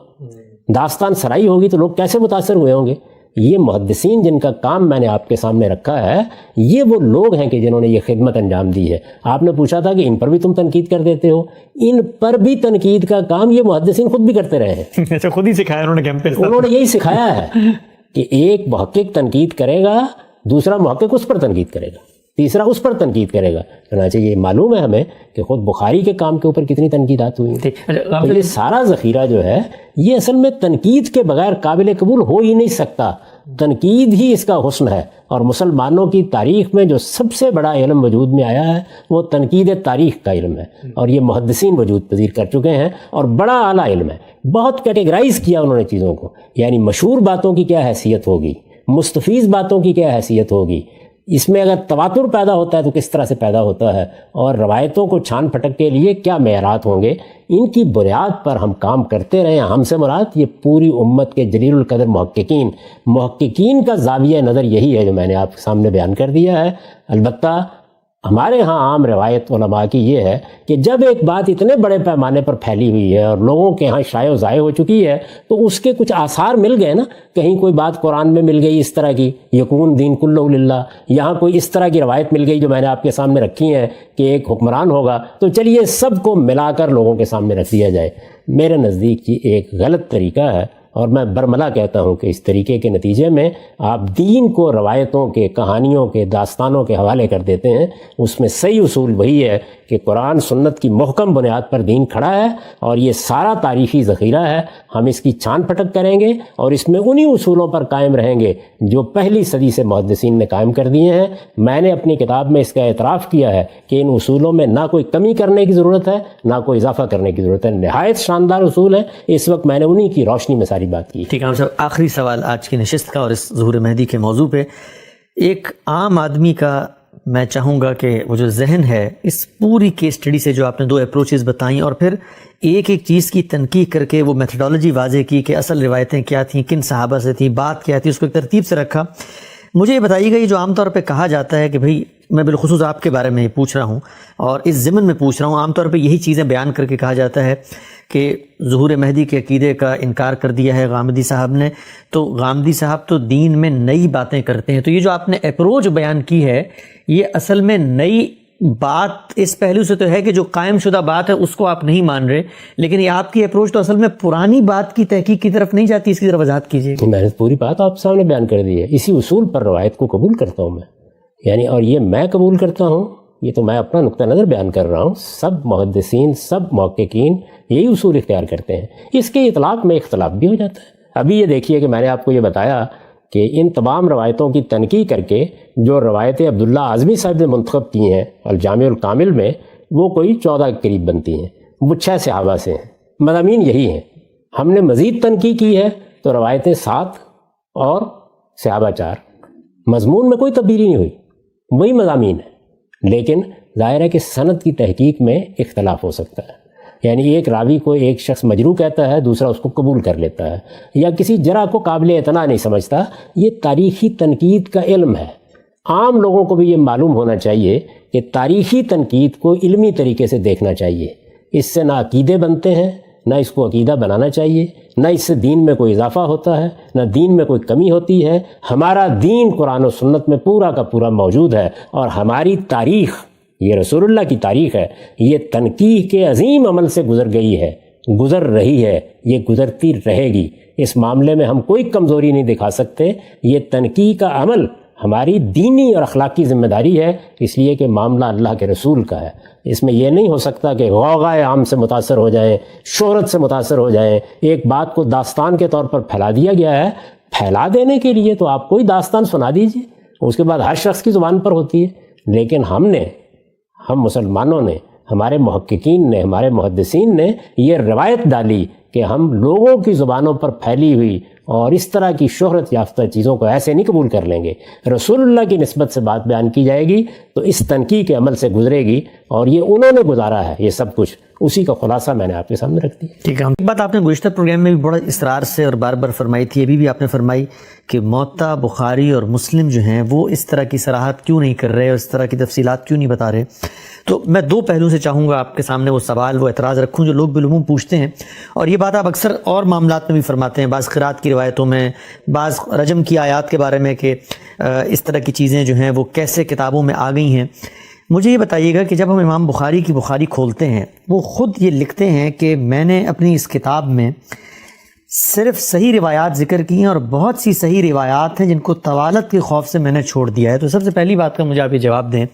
داستان سرائی ہوگی تو لوگ کیسے متاثر ہوئے ہوں گے۔ یہ محدثین جن کا کام میں نے آپ کے سامنے رکھا ہے، یہ وہ لوگ ہیں کہ جنہوں نے یہ خدمت انجام دی ہے۔ آپ نے پوچھا تھا کہ ان پر بھی تم تنقید کر دیتے ہو، ان پر بھی تنقید کا کام یہ محدثین خود بھی کرتے رہے ہیں۔ اچھا، خود ہی سکھایا انہوں نے کیمپس، انہوں نے یہی سکھایا ہے کہ ایک محقق تنقید کرے گا، دوسرا محقق اس پر تنقید کرے گا۔ تیسرا اس پر تنقید کرے گا. چنانچہ یہ معلوم ہے ہمیں کہ خود بخاری کے کام کے اوپر کتنی تنقیدات ہوئی ہیں. تو یہ سارا ذخیرہ جو ہے یہ اصل میں تنقید کے بغیر قابل قبول ہو ہی نہیں سکتا. تنقید ہی اس کا حسن ہے. اور مسلمانوں کی تاریخ میں جو سب سے بڑا علم وجود میں آیا ہے وہ تنقید تاریخ کا علم ہے, اور یہ محدثین وجود پذیر کر چکے ہیں, اور بڑا اعلیٰ علم ہے. بہت کیٹیگرائز کیا انہوں نے چیزوں کو, یعنی مشہور باتوں کی کیا حیثیت ہوگی, مستفیض باتوں کی کیا حیثیت ہوگی, اس میں اگر تواتر پیدا ہوتا ہے تو کس طرح سے پیدا ہوتا ہے, اور روایتوں کو چھان پھٹک کے لیے کیا معیارات ہوں گے. ان کی بنیاد پر ہم کام کرتے رہے ہیں. ہم سے مراد یہ پوری امت کے جلیل القدر محققین کا زاویہ نظر یہی ہے جو میں نے آپ کے سامنے بیان کر دیا ہے. البتہ ہمارے ہاں عام روایت علماء کی یہ ہے کہ جب ایک بات اتنے بڑے پیمانے پر پھیلی ہوئی ہے اور لوگوں کے ہاں شائع و ضائع ہو چکی ہے تو اس کے کچھ آثار مل گئے نا. کہیں کوئی بات قرآن میں مل گئی اس طرح کی, یکون دین کلہ للہ, یہاں کوئی اس طرح کی روایت مل گئی جو میں نے آپ کے سامنے رکھی ہیں کہ ایک حکمران ہوگا, تو چلیے سب کو ملا کر لوگوں کے سامنے رکھ دیا جائے. میرے نزدیک یہ ایک غلط طریقہ ہے, اور میں برملا کہتا ہوں کہ اس طریقے کے نتیجے میں آپ دین کو روایتوں کے, کہانیوں کے, داستانوں کے حوالے کر دیتے ہیں. اس میں صحیح اصول وہی ہے کہ قرآن سنت کی محکم بنیاد پر دین کھڑا ہے, اور یہ سارا تاریخی ذخیرہ ہے. ہم اس کی چھان پھٹک کریں گے اور اس میں انہی اصولوں پر قائم رہیں گے جو پہلی صدی سے محدثین نے قائم کر دیے ہیں. میں نے اپنی کتاب میں اس کا اعتراف کیا ہے کہ ان اصولوں میں نہ کوئی کمی کرنے کی ضرورت ہے نہ کوئی اضافہ کرنے کی ضرورت ہے. نہایت شاندار اصول ہیں. اس وقت میں نے انہی کی روشنی میں ساری بات کی. ٹھیک ہے صاحب, آخری سوال آج کی نشست کا اور اس ظہور مہدی کے موضوع پہ. ایک عام آدمی کا میں چاہوں گا کہ وہ جو ذہن ہے اس پوری کیس اسٹڈی سے جو آپ نے 2 اپروچز بتائیں اور پھر ایک ایک چیز کی تنقیح کر کے وہ میتھڈالوجی واضح کی کہ اصل روایتیں کیا تھیں, کن صحابہ سے تھیں, بات کیا تھی, اس کو ایک ترتیب سے رکھا. مجھے یہ بتائیے گا, یہ جو عام طور پہ کہا جاتا ہے کہ بھئی میں بالخصوص آپ کے بارے میں یہ پوچھ رہا ہوں اور اس ضمن میں پوچھ رہا ہوں, عام طور پہ یہی چیزیں بیان کر کے کہا جاتا ہے کہ ظہور مہدی کے عقیدے کا انکار کر دیا ہے غامدی صاحب نے, تو غامدی صاحب تو دین میں نئی باتیں کرتے ہیں. تو یہ جو آپ نے اپروچ بیان کی ہے یہ اصل میں نئی بات اس پہلو سے تو ہے کہ جو قائم شدہ بات ہے اس کو آپ نہیں مان رہے, لیکن یہ آپ کی اپروچ تو اصل میں پرانی بات کی تحقیق کی طرف نہیں جاتی. اس کی طرف وضاحت کیجیے. میں نے پوری بات آپ سامنے بیان کر دی ہے. اسی اصول پر روایت کو قبول کرتا ہوں میں, یعنی اور یہ میں قبول کرتا ہوں, یہ تو میں اپنا نقطہ نظر بیان کر رہا ہوں. سب محدثین, سب محققین یہی اصول اختیار کرتے ہیں. اس کے اطلاق میں اختلاف بھی ہو جاتا ہے. ابھی یہ دیکھیے کہ میں نے آپ کو یہ بتایا کہ ان تمام روایتوں کی تنقیح کر کے جو روایتیں عبداللہ اعظمی صاحب نے منتخب کی ہیں الجامع الکامل میں, وہ کوئی 14 کے قریب بنتی ہیں. وہ 6 صحابہ سے ہیں. مضامین یہی ہیں. ہم نے مزید تنقیح کی ہے تو روایتیں 7 اور صحابہ 4. مضمون میں کوئی تبدیلی نہیں ہوئی, وہی مضامین ہیں. لیکن ظاہر ہے کہ سند کی تحقیق میں اختلاف ہو سکتا ہے. یعنی ایک راوی کو ایک شخص مجروح کہتا ہے, دوسرا اس کو قبول کر لیتا ہے, یا کسی جرح کو قابل اعتنا نہیں سمجھتا. یہ تاریخی تنقید کا علم ہے. عام لوگوں کو بھی یہ معلوم ہونا چاہیے کہ تاریخی تنقید کو علمی طریقے سے دیکھنا چاہیے. اس سے نہ عقیدے بنتے ہیں, نہ اس کو عقیدہ بنانا چاہیے, نہ اس سے دین میں کوئی اضافہ ہوتا ہے, نہ دین میں کوئی کمی ہوتی ہے. ہمارا دین قرآن و سنت میں پورا کا پورا موجود ہے, اور ہماری تاریخ, یہ رسول اللہ کی تاریخ ہے, یہ تنقیح کے عظیم عمل سے گزر گئی ہے, گزر رہی ہے, یہ گزرتی رہے گی. اس معاملے میں ہم کوئی کمزوری نہیں دکھا سکتے. یہ تنقیح کا عمل ہماری دینی اور اخلاقی ذمہ داری ہے, اس لیے کہ معاملہ اللہ کے رسول کا ہے. اس میں یہ نہیں ہو سکتا کہ غوغائے عام سے متاثر ہو جائیں, شہرت سے متاثر ہو جائیں. ایک بات کو داستان کے طور پر پھیلا دیا گیا ہے. پھیلا دینے کے لیے تو آپ کوئی داستان سنا دیجئے, اس کے بعد ہر شخص کی زبان پر ہوتی ہے. لیکن ہم مسلمانوں نے, ہمارے محققین نے, ہمارے محدثین نے یہ روایت ڈالی کہ ہم لوگوں کی زبانوں پر پھیلی ہوئی اور اس طرح کی شہرت یافتہ چیزوں کو ایسے نہیں قبول کر لیں گے. رسول اللہ کی نسبت سے بات بیان کی جائے گی تو اس تنقیح کے عمل سے گزرے گی, اور یہ انہوں نے گزارا ہے یہ سب کچھ, اسی کا خلاصہ میں نے آپ کے سامنے رکھ دیا. ٹھیک ہے. ایک بات آپ نے گزشتہ پروگرام میں بھی بڑا اصرار سے اور بار بار فرمائی تھی, ابھی بھی آپ نے فرمائی کہ موطا, بخاری اور مسلم جو ہیں وہ اس طرح کی صراحت کیوں نہیں کر رہے اور اس طرح کی تفصیلات کیوں نہیں بتا رہے. تو میں 2 پہلوؤں سے چاہوں گا آپ کے سامنے وہ سوال, وہ اعتراض رکھوں جو لوگ بالعموم پوچھتے ہیں. اور یہ بات آپ اکثر اور معاملات میں بھی فرماتے ہیں, بعض قرات کی روایتوں میں, بعض رجم کی آیات کے بارے میں, کہ اس طرح کی چیزیں جو ہیں وہ کیسے کتابوں میں آ گئی ہیں. مجھے یہ بتائیے گا کہ جب ہم امام بخاری کی بخاری کھولتے ہیں, وہ خود یہ لکھتے ہیں کہ میں نے اپنی اس کتاب میں صرف صحیح روایات ذکر کی ہیں اور بہت سی صحیح روایات ہیں جن کو طوالت کے خوف سے میں نے چھوڑ دیا ہے. تو سب سے پہلی بات کا مجھے آپ یہ جواب دیں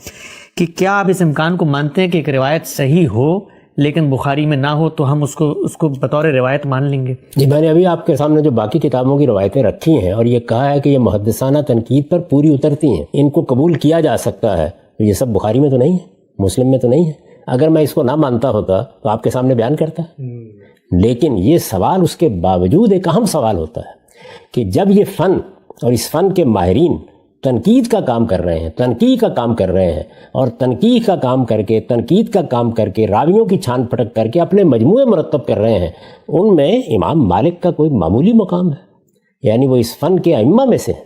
کہ کیا آپ اس امکان کو مانتے ہیں کہ ایک روایت صحیح ہو لیکن بخاری میں نہ ہو تو ہم اس کو بطور روایت مان لیں گے؟ جی، میں نے ابھی آپ کے سامنے جو باقی کتابوں کی روایتیں رکھی ہیں اور یہ کہا ہے کہ یہ محدثانہ تنقید پر پوری اترتی ہیں، ان کو قبول کیا جا سکتا ہے. یہ سب بخاری میں تو نہیں ہے، مسلم میں تو نہیں ہے. اگر میں اس کو نہ مانتا ہوتا تو آپ کے سامنے بیان کرتا. لیکن یہ سوال اس کے باوجود ایک اہم سوال ہوتا ہے کہ جب یہ فن اور اس فن کے ماہرین تنقید کا کام کر رہے ہیں، تنقید کا کام کر رہے ہیں، اور تنقید کا کام کر کے، تنقید کا کام کر کے، راویوں کی چھان پھٹک کر کے اپنے مجموعے مرتب کر رہے ہیں، ان میں امام مالک کا کوئی معمولی مقام ہے؟ یعنی وہ اس فن کے ائمہ میں سے ہیں.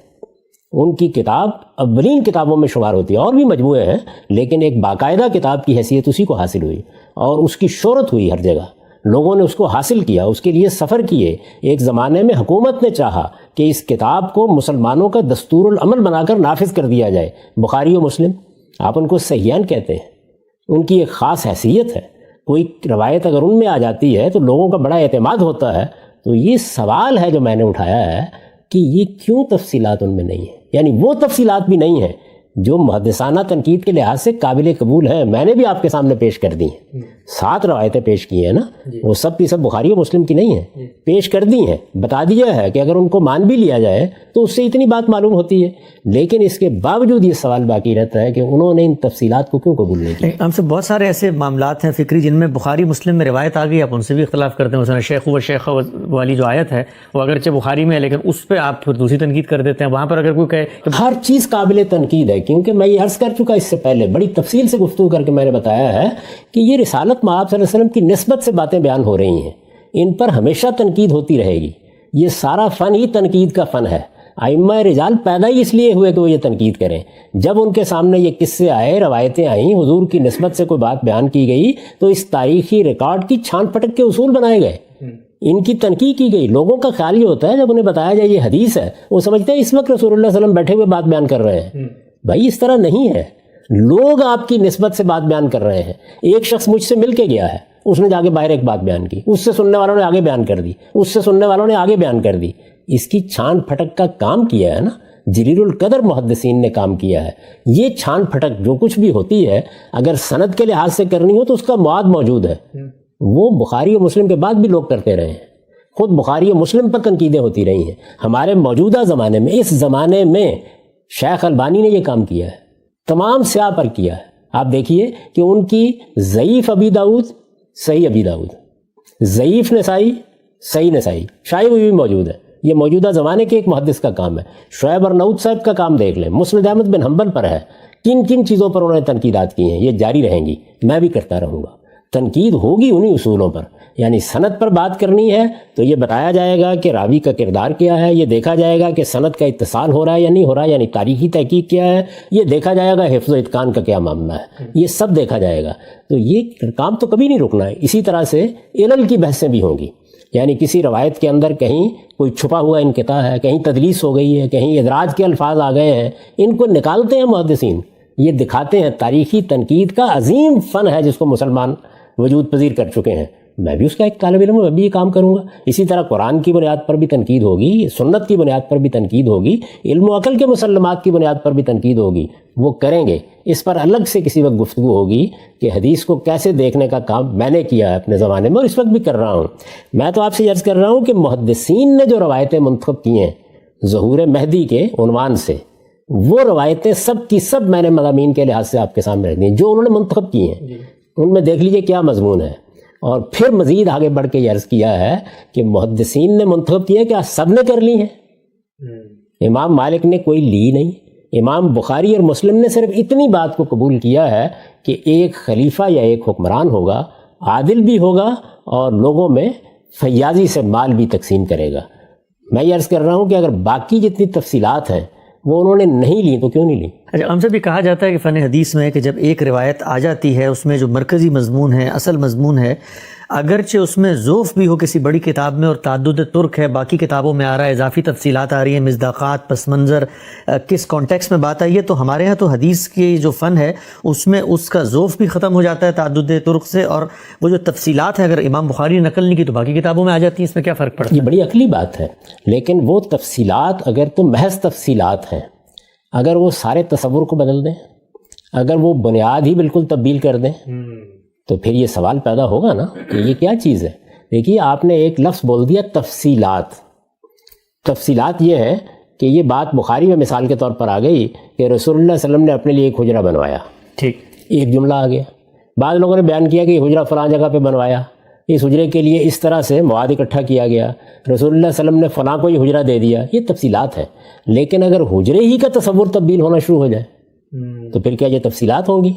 ان کی کتاب اولین کتابوں میں شمار ہوتی ہے، اور بھی مجموعے ہیں لیکن ایک باقاعدہ کتاب کی حیثیت اسی کو حاصل ہوئی اور اس کی شہرت ہوئی ہر جگہ. لوگوں نے اس کو حاصل کیا، اس کے لیے سفر کیے. ایک زمانے میں حکومت نے چاہا کہ اس کتاب کو مسلمانوں کا دستور العمل بنا کر نافذ کر دیا جائے. بخاری و مسلم، آپ ان کو صحیحین کہتے ہیں، ان کی ایک خاص حیثیت ہے. کوئی روایت اگر ان میں آ جاتی ہے تو لوگوں کا بڑا اعتماد ہوتا ہے. تو یہ سوال ہے جو میں نے اٹھایا ہے کہ یہ کیوں تفصیلات ان میں نہیں ہیں، یعنی وہ تفصیلات بھی نہیں ہیں جو محدثانہ تنقید کے لحاظ سے قابل قبول ہیں. میں نے بھی آپ کے سامنے پیش کر دی ہیں، 7 روایتیں پیش کی ہیں نا، وہ سب کی سب بخاری و مسلم کی نہیں ہیں، پیش کر دی ہیں. بتا دیا ہے کہ اگر ان کو مان بھی لیا جائے تو اس سے اتنی بات معلوم ہوتی ہے. لیکن اس کے باوجود یہ سوال باقی رہتا ہے کہ انہوں نے ان تفصیلات کو کیوں قبول نہیں کیا. ہم سے بہت سارے ایسے معاملات ہیں فکری جن میں بخاری مسلم میں روایت آ گئی، آپ ان سے بھی اختلاف کرتے ہیں. مثلا شیخ و شیخ والی جو آیت ہے وہ اگرچہ بخاری میں ہے لیکن اس پہ آپ پھر دوسری تنقید کر دیتے ہیں. وہاں پر اگر کوئی کہے کہ ہر چیز قابل تنقید ہے، کیونکہ میں یہ عرض کر چکا اس سے پہلے، بڑی تفصیل سے گفتگو کر کے میں نے بتایا ہے کہ یہ رسالت مآب صلی اللہ علیہ وسلم کی نسبت سے باتیں بیان ہو رہی ہیں، ان پر ہمیشہ تنقید ہوتی رہے گی. یہ سارا فن ہی تنقید کا فن ہے. ائمہ رجال پیدا ہی اس لیے ہوئے کہ وہ یہ تنقید کریں. جب ان کے سامنے یہ قصے آئے، روایتیں آئیں، حضور کی نسبت سے کوئی بات بیان کی گئی تو اس تاریخی ریکارڈ کی چھان پھٹک کے اصول بنائے گئے، ان کی تنقید کی گئی. لوگوں کا خیال یہ ہوتا ہے جب انہیں بتایا جائے یہ حدیث ہے، وہ سمجھتے ہیں اس وقت رسول اللہ صلی اللہ علیہ وسلم بیٹھے ہوئے بات بیان کر رہے ہیں. بھائی اس طرح نہیں ہے، لوگ آپ کی نسبت سے بات بیان کر رہے ہیں. ایک شخص مجھ سے مل کے گیا ہے، اس نے جا کے باہر ایک بات بیان کی، اس سے سننے والوں نے آگے بیان کر دی، اس سے سننے والوں نے آگے بیان کر دی. اس کی چھان پھٹک کا کام کیا ہے نا، جلیل القدر محدثین نے کام کیا ہے. یہ چھان پھٹک جو کچھ بھی ہوتی ہے اگر سند کے لحاظ سے کرنی ہو تو اس کا مواد موجود ہے. وہ بخاری و مسلم کے بعد بھی لوگ کرتے رہے ہیں. خود بخاری و مسلم پر تنقیدیں ہوتی رہی ہیں. ہمارے موجودہ زمانے میں، اس زمانے میں شیخ البانی نے یہ کام کیا ہے، تمام سیاہ پر کیا ہے. آپ دیکھیے کہ ان کی ضعیف ابی داؤد، صحیح ابی داؤد، ضعیف نسائی، صحیح نسائی، شاید وہ بھی موجود ہے. یہ موجودہ زمانے کے ایک محدث کا کام ہے. شعیب ارناؤت صاحب کا کام دیکھ لیں، مسند احمد بن حنبل پر ہے. کن کن چیزوں پر انہوں نے تنقیدات کی ہیں، یہ جاری رہیں گی، میں بھی کرتا رہوں گا. تنقید ہوگی انہی اصولوں پر. یعنی سند پر بات کرنی ہے تو یہ بتایا جائے گا کہ راوی کا کردار کیا ہے، یہ دیکھا جائے گا کہ سند کا اتصال ہو رہا ہے یا نہیں ہو رہا ہے، یعنی تاریخی تحقیق کیا ہے، یہ دیکھا جائے گا حفظ و اتقان کا کیا معاملہ ہے، یہ سب دیکھا جائے گا. تو یہ کام تو کبھی نہیں رکنا ہے. اسی طرح سے علل کی بحثیں بھی ہوں گی، یعنی کسی روایت کے اندر کہیں کوئی چھپا ہوا انقطاع ہے، کہیں تدلیس ہو گئی ہے، کہیں ادراج کے الفاظ آ گئے ہیں، ان کو نکالتے ہیں محدثین، یہ دکھاتے ہیں. تاریخی تنقید کا عظیم فن ہے جس کو مسلمان وجود پذیر کر چکے ہیں. میں بھی اس کا ایک طالب علم ہوں، میں بھی یہ کام کروں گا. اسی طرح قرآن کی بنیاد پر بھی تنقید ہوگی، سنت کی بنیاد پر بھی تنقید ہوگی، علم و عقل کے مسلمات کی بنیاد پر بھی تنقید ہوگی. وہ کریں گے. اس پر الگ سے کسی وقت گفتگو ہوگی کہ حدیث کو کیسے دیکھنے کا کام میں نے کیا ہے اپنے زمانے میں اور اس وقت بھی کر رہا ہوں. میں تو آپ سے عرض کر رہا ہوں کہ محدثین نے جو روایتیں منتخب کی ہیں ظہور مہدی کے عنوان سے، وہ روایتیں سب کی سب میں نے مضامین کے لحاظ سے آپ کے سامنے رکھ دی جو انہوں نے منتخب کی ہیں. ان میں دیکھ لیجئے کیا مضمون ہے. اور پھر مزید آگے بڑھ کے یہ عرض کیا ہے کہ محدثین نے منتخب کیا کہ سب نے کر لی ہیں. امام مالک نے کوئی لی نہیں. امام بخاری اور مسلم نے صرف اتنی بات کو قبول کیا ہے کہ ایک خلیفہ یا ایک حکمران ہوگا، عادل بھی ہوگا اور لوگوں میں فیاضی سے مال بھی تقسیم کرے گا. میں یہ عرض کر رہا ہوں کہ اگر باقی جتنی تفصیلات ہیں وہ انہوں نے نہیں لی تو کیوں نہیں لی؟ اچھا، ہم سے بھی کہا جاتا ہے کہ فن حدیث میں کہ جب ایک روایت آ جاتی ہے اس میں جو مرکزی مضمون ہے، اصل مضمون ہے، اگرچہ اس میں ذوف بھی ہو کسی بڑی کتاب میں اور تعدد ترک ہے، باقی کتابوں میں آ رہا ہے، اضافی تفصیلات آ رہی ہیں، مصداقات، پس منظر، کس کانٹیکس میں بات آئی ہے، تو ہمارے ہاں تو حدیث کی جو فن ہے اس میں اس کا ذوف بھی ختم ہو جاتا ہے تعدد ترک سے، اور وہ جو تفصیلات ہیں اگر امام بخاری نے نقل نہیں کی تو باقی کتابوں میں آ جاتی ہیں. اس میں کیا فرق پڑتا ہے؟ یہ بڑی عقلی بات ہے، لیکن وہ تفصیلات اگر تو محض تفصیلات ہیں، اگر وہ سارے تصور کو بدل دیں، اگر وہ بنیاد ہی بالکل تبدیل کر دیں، تو پھر یہ سوال پیدا ہوگا نا کہ یہ کیا چیز ہے. دیکھیے آپ نے ایک لفظ بول دیا تفصیلات. تفصیلات یہ ہے کہ یہ بات بخاری میں مثال کے طور پر آ گئی کہ رسول اللہ صلی اللہ علیہ وسلم نے اپنے لیے ایک حجرہ بنوایا، ٹھیک، ایک جملہ آ گیا. بعض لوگوں نے بیان کیا کہ یہ حجرہ فلاں جگہ پہ بنوایا، اس حجرے کے لیے اس طرح سے مواد اکٹھا کیا گیا، رسول اللہ صلی اللہ علیہ وسلم نے فلاں کو یہ حجرہ دے دیا. یہ تفصیلات ہیں. لیکن اگر حجرے ہی کا تصور تبدیل ہونا شروع ہو جائے تو پھر کیا یہ تفصیلات ہوں گی؟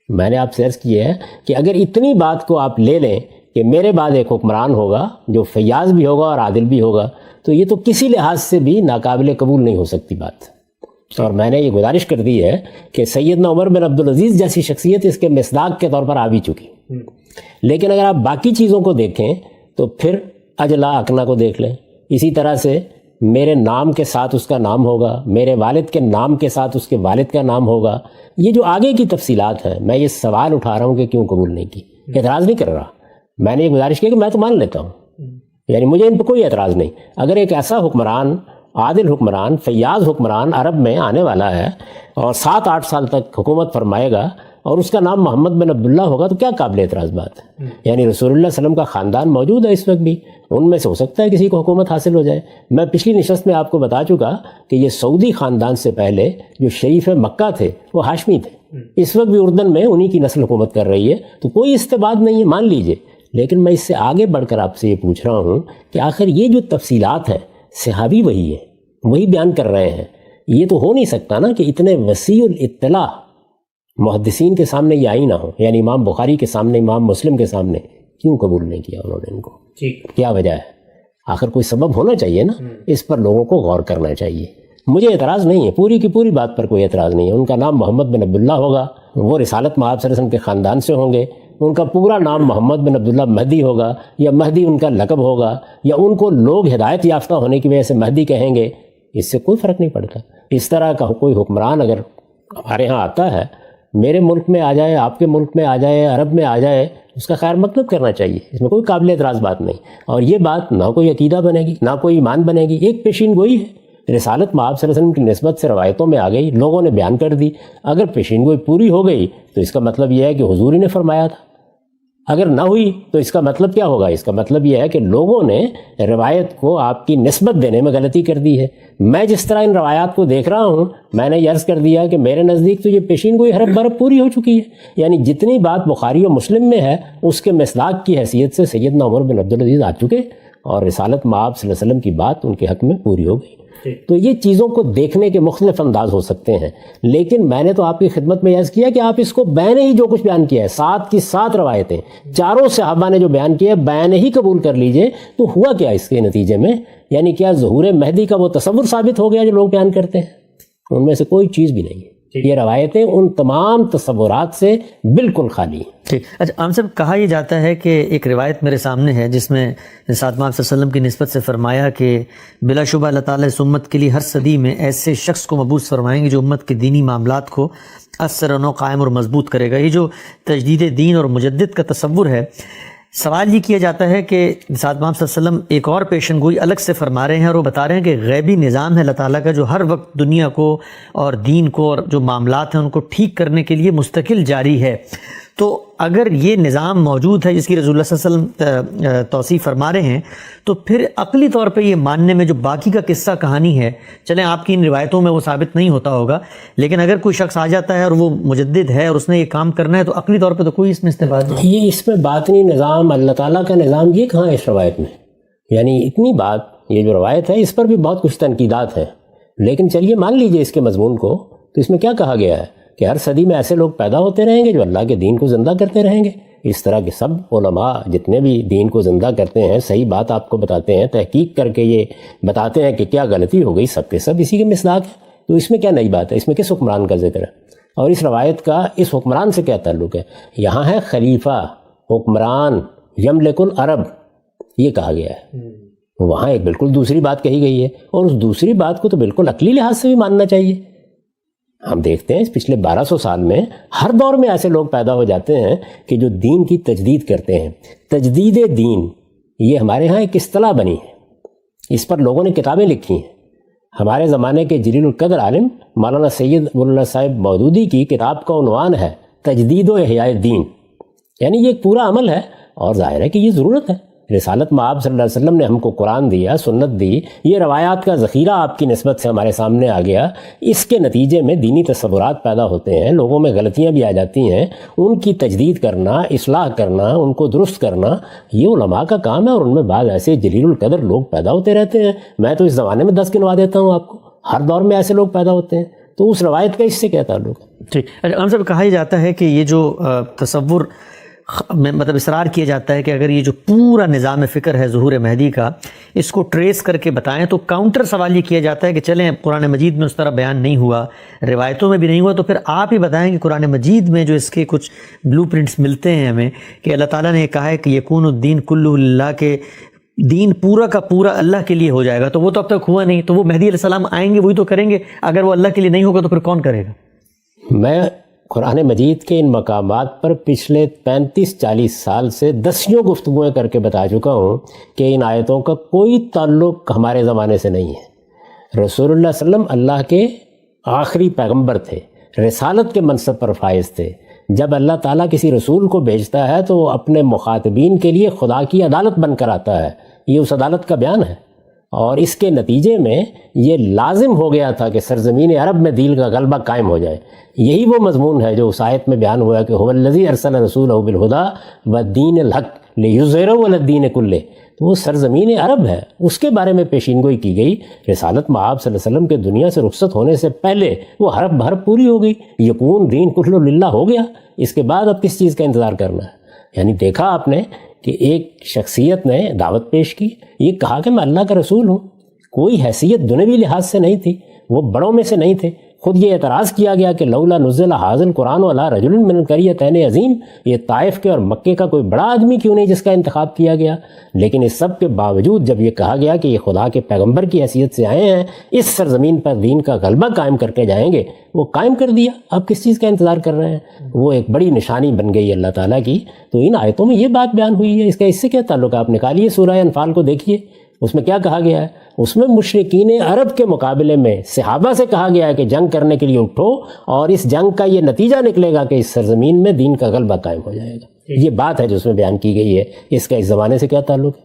میں نے آپ سے عرض کی ہے کہ اگر اتنی بات کو آپ لے لیں کہ میرے بعد ایک حکمران ہوگا جو فیاض بھی ہوگا اور عادل بھی ہوگا، تو یہ تو کسی لحاظ سے بھی ناقابل قبول نہیں ہو سکتی بات. اور میں نے یہ گزارش کر دی ہے کہ سیدنا عمر بن عبدالعزیز جیسی شخصیت اس کے مصداق کے طور پر آ بھی چکی. لیکن اگر آپ باقی چیزوں کو دیکھیں تو پھر اجلا اکنا کو دیکھ لیں. اسی طرح سے میرے نام کے ساتھ اس کا نام ہوگا، میرے والد کے نام کے ساتھ اس کے والد کا نام ہوگا. یہ جو آگے کی تفصیلات ہیں، میں یہ سوال اٹھا رہا ہوں کہ کیوں قبول نہیں کی. اعتراض نہیں کر رہا، میں نے یہ گزارش کی کہ میں تو مان لیتا ہوں، یعنی مجھے ان پہ کوئی اعتراض نہیں. اگر ایک ایسا حکمران، عادل حکمران، فیاض حکمران عرب میں آنے والا ہے اور 7-8 سال تک حکومت فرمائے گا اور اس کا نام محمد بن عبداللہ ہوگا تو کیا قابل اعتراض بات ہے؟ یعنی رسول اللہ صلی اللہ علیہ وسلم کا خاندان موجود ہے اس وقت بھی، ان میں سے ہو سکتا ہے کسی کو حکومت حاصل ہو جائے. میں پچھلی نشست میں آپ کو بتا چکا کہ یہ سعودی خاندان سے پہلے جو شریف مکہ تھے وہ ہاشمی تھے. اس وقت بھی اردن میں انہی کی نسل حکومت کر رہی ہے، تو کوئی استبعاد نہیں ہے، مان لیجئے. لیکن میں اس سے آگے بڑھ کر آپ سے یہ پوچھ رہا ہوں کہ آخر یہ جو تفصیلات ہیں صحابی وہی ہے، وہی بیان کر رہے ہیں. یہ تو ہو نہیں سکتا نا کہ اتنے وسیع الاطلاع محدثین کے سامنے یہ آئی نہ ہو. یعنی امام بخاری کے سامنے، امام مسلم کے سامنے کیوں قبول نہیں کیا انہوں نے ان کو؟ کیا وجہ ہے؟ آخر کوئی سبب ہونا چاہیے نا. اس پر لوگوں کو غور کرنا چاہیے. مجھے اعتراض نہیں ہے، پوری کی پوری بات پر کوئی اعتراض نہیں ہے. ان کا نام محمد بن عبداللہ ہوگا، وہ رسالت مآب صلی اللہ علیہ وسلم کے خاندان سے ہوں گے. ان کا پورا نام محمد بن عبداللہ مہدی ہوگا، یا مہدی ان کا لقب ہوگا، یا ان کو لوگ ہدایت یافتہ ہونے کی وجہ سے مہدی کہیں گے. اس سے کوئی فرق نہیں پڑتا. اس طرح کا کوئی حکمران اگر ہمارے ہاں آتا ہے، میرے ملک میں آ جائے، آپ کے ملک میں آ جائے، عرب میں آ جائے، اس کا خیر مطلب کرنا چاہیے. اس میں کوئی قابل اعتراض بات نہیں. اور یہ بات نہ کوئی عقیدہ بنے گی، نہ کوئی ایمان بنے گی. ایک پیشین گوئی ہے، رسالت مآب صلی اللہ علیہ وسلم کی نسبت سے روایتوں میں آ گئی، لوگوں نے بیان کر دی. اگر پیشین گوئی پوری ہو گئی تو اس کا مطلب یہ ہے کہ حضور ہی نے فرمایا تھا. اگر نہ ہوئی تو اس کا مطلب کیا ہوگا؟ اس کا مطلب یہ ہے کہ لوگوں نے روایت کو آپ کی نسبت دینے میں غلطی کر دی ہے. میں جس طرح ان روایات کو دیکھ رہا ہوں، میں نے یہ عرض کر دیا کہ میرے نزدیک تو یہ پیشین گوئی حرف برف پوری ہو چکی ہے. یعنی جتنی بات بخاری و مسلم میں ہے اس کے مصداق کی حیثیت سے سیدنا عمر بن عبدالعزیز آ چکے، اور رسالت مآب صلی اللہ علیہ وسلم کی بات ان کے حق میں پوری ہو گئی. تو یہ چیزوں کو دیکھنے کے مختلف انداز ہو سکتے ہیں. لیکن میں نے تو آپ کی خدمت میں عرض کیا کہ آپ اس کو بین ہی جو کچھ بیان کیا ہے، 7 کی 7 روایتیں چاروں صحابہ نے جو بیان کیا ہے بین ہی قبول کر لیجئے. تو ہوا کیا اس کے نتیجے میں؟ یعنی کیا ظہور مہدی کا وہ تصور ثابت ہو گیا جو لوگ بیان کرتے ہیں؟ ان میں سے کوئی چیز بھی نہیں ہے. یہ روایتیں ان تمام تصورات سے بالکل خالی ہیں. ٹھیک. اچھا عام صاحب، کہا یہ جاتا ہے کہ ایک روایت میرے سامنے ہے جس میں ساتھ مآب صلی اللہ علیہ وسلم کی نسبت سے فرمایا کہ بلا شبہ اللہ تعالیٰ اس امت کے لیے ہر صدی میں ایسے شخص کو مبعوث فرمائیں گے جو امت کے دینی معاملات کو اثر و نو قائم اور مضبوط کرے گا. یہ جو تجدید دین اور مجدد کا تصور ہے، سوال یہ کیا جاتا ہے کہ ساتھ مآب صلی اللہ علیہ وسلم ایک اور پیشن گوئی الگ سے فرما رہے ہیں، اور وہ بتا رہے ہیں کہ غیبی نظام ہے اللہ تعالیٰ کا جو ہر وقت دنیا کو اور دین کو اور جو معاملات ہیں ان کو ٹھیک کرنے کے لیے مستقل جاری ہے. تو اگر یہ نظام موجود ہے جس کی رسول اللہ صلی اللہ علیہ وسلم توصیف فرما رہے ہیں، تو پھر عقلی طور پہ یہ ماننے میں جو باقی کا قصہ کہانی ہے، چلیں آپ کی ان روایتوں میں وہ ثابت نہیں ہوتا ہوگا، لیکن اگر کوئی شخص آ جاتا ہے اور وہ مجدد ہے اور اس نے یہ کام کرنا ہے، تو عقلی طور پہ تو کوئی اس میں استفاد نہیں. یہ اس میں باطنی نظام، اللہ تعالیٰ کا نظام، یہ کہاں ہے اس روایت میں؟ یعنی اتنی بات، یہ جو روایت ہے اس پر بھی بہت کچھ تنقیدات ہیں. لیکن چلیے مان لیجئے اس کے مضمون کو، تو اس میں کیا کہا گیا ہے کہ ہر صدی میں ایسے لوگ پیدا ہوتے رہیں گے جو اللہ کے دین کو زندہ کرتے رہیں گے. اس طرح کے سب علماء جتنے بھی دین کو زندہ کرتے ہیں، صحیح بات آپ کو بتاتے ہیں، تحقیق کر کے یہ بتاتے ہیں کہ کیا غلطی ہو گئی، سب کے سب اسی کے مصداق ہیں. تو اس میں کیا نئی بات ہے؟ اس میں کس حکمران کا ذکر ہے؟ اور اس روایت کا اس حکمران سے کیا تعلق ہے؟ یہاں ہے خلیفہ، حکمران، یملک العرب یہ کہا گیا ہے، وہاں ایک بالکل دوسری بات کہی گئی ہے، اور اس دوسری بات کو تو بالکل عقلی لحاظ سے بھی ماننا چاہیے۔ ہم دیکھتے ہیں اس پچھلے 1200 سال میں ہر دور میں ایسے لوگ پیدا ہو جاتے ہیں کہ جو دین کی تجدید کرتے ہیں۔ تجدید دین یہ ہمارے ہاں ایک اصطلاح بنی ہے، اس پر لوگوں نے کتابیں لکھی ہیں۔ ہمارے زمانے کے جلیل القدر عالم مولانا سید ابواللہ صاحب مودودی کی کتاب کا عنوان ہے تجدید و احیاء الدین، یعنی یہ ایک پورا عمل ہے، اور ظاہر ہے کہ یہ ضرورت ہے۔ رسالت میں آپ صلی اللہ علیہ وسلم نے ہم کو قرآن دیا، سنت دی، یہ روایات کا ذخیرہ آپ کی نسبت سے ہمارے سامنے آ گیا، اس کے نتیجے میں دینی تصورات پیدا ہوتے ہیں، لوگوں میں غلطیاں بھی آ جاتی ہیں، ان کی تجدید کرنا، اصلاح کرنا، ان کو درست کرنا یہ علماء کا کام ہے، اور ان میں بعض ایسے جلیل القدر لوگ پیدا ہوتے رہتے ہیں۔ میں تو اس زمانے میں 10 گنوا دیتا ہوں آپ کو، ہر دور میں ایسے لوگ پیدا ہوتے ہیں، تو اس روایت کا اس سے کیا تعلق ہے؟ ٹھیک، ہم سب کہا ہی جاتا ہے کہ یہ جو تصور میں مطلب اصرار کیا جاتا ہے کہ اگر یہ جو پورا نظام فکر ہے ظہور مہدی کا، اس کو ٹریس کر کے بتائیں، تو کاؤنٹر سوال یہ کیا جاتا ہے کہ چلیں قرآن مجید میں اس طرح بیان نہیں ہوا، روایتوں میں بھی نہیں ہوا، تو پھر آپ ہی بتائیں کہ قرآن مجید میں جو اس کے کچھ بلو پرنٹس ملتے ہیں ہمیں کہ اللہ تعالیٰ نے کہا ہے کہ یکون الدین کلہ للہ، کے دین پورا کا پورا اللہ کے لیے ہو جائے گا، تو وہ تو اب تک ہوا نہیں، تو وہ مہدی علیہ السلام آئیں گے وہی تو کریں گے، اگر وہ اللہ کے لیے نہیں ہوگا تو پھر کون کرے گا؟ میں قرآن مجید کے ان مقامات پر پچھلے 35-40 سال سے دسیوں گفتگویں کر کے بتا چکا ہوں کہ ان آیتوں کا کوئی تعلق ہمارے زمانے سے نہیں ہے۔ رسول اللہ صلی اللہ علیہ وسلم اللہ کے آخری پیغمبر تھے، رسالت کے منصب پر فائز تھے۔ جب اللہ تعالیٰ کسی رسول کو بھیجتا ہے تو وہ اپنے مخاطبین کے لیے خدا کی عدالت بن کر آتا ہے، یہ اس عدالت کا بیان ہے، اور اس کے نتیجے میں یہ لازم ہو گیا تھا کہ سرزمین عرب میں دین کا غلبہ قائم ہو جائے۔ یہی وہ مضمون ہے جو اس آیت میں بیان ہوا کہ هو الذی ارسل رسولہ بالہدی والدین الحق لیظہرہ علی الدین کلہ، تو وہ سرزمین عرب ہے، اس کے بارے میں پیشین گوئی کی گئی۔ رسالت مآب صلی اللہ علیہ وسلم کے دنیا سے رخصت ہونے سے پہلے وہ حرف بحرف پوری ہو گئی، یکون دین کلہ للہ ہو گیا، اس کے بعد اب کس چیز کا انتظار کرنا ہے؟ یعنی دیکھا آپ نے کہ ایک شخصیت نے دعوت پیش کی، یہ کہا کہ میں اللہ کا رسول ہوں، کوئی حیثیت دنیوی لحاظ سے نہیں تھی، وہ بڑوں میں سے نہیں تھے۔ خود یہ اعتراض کیا گیا کہ لولا نزل ھذا القرآن علی رجل من القریتین عظیم، یہ طائف کے اور مکے کا کوئی بڑا آدمی کیوں نہیں جس کا انتخاب کیا گیا؟ لیکن اس سب کے باوجود جب یہ کہا گیا کہ یہ خدا کے پیغمبر کی حیثیت سے آئے ہیں، اس سرزمین پر دین کا غلبہ قائم کر کے جائیں گے، وہ قائم کر دیا، اب کس چیز کا انتظار کر رہے ہیں؟ وہ ایک بڑی نشانی بن گئی اللہ تعالیٰ کی۔ تو ان آیتوں میں یہ بات بیان ہوئی ہے، اس کا اس سے کیا تعلق ہے؟ آپ نکالیے سورہ انفال کو دیکھیے، اس میں کیا کہا گیا ہے؟ اس میں مشرکین عرب کے مقابلے میں صحابہ سے کہا گیا ہے کہ جنگ کرنے کے لیے اٹھو، اور اس جنگ کا یہ نتیجہ نکلے گا کہ اس سرزمین میں دین کا غلبہ قائم ہو جائے گا۔ یہ بات ہے جو اس میں بیان کی گئی ہے، اس کا اس زمانے سے کیا تعلق ہے؟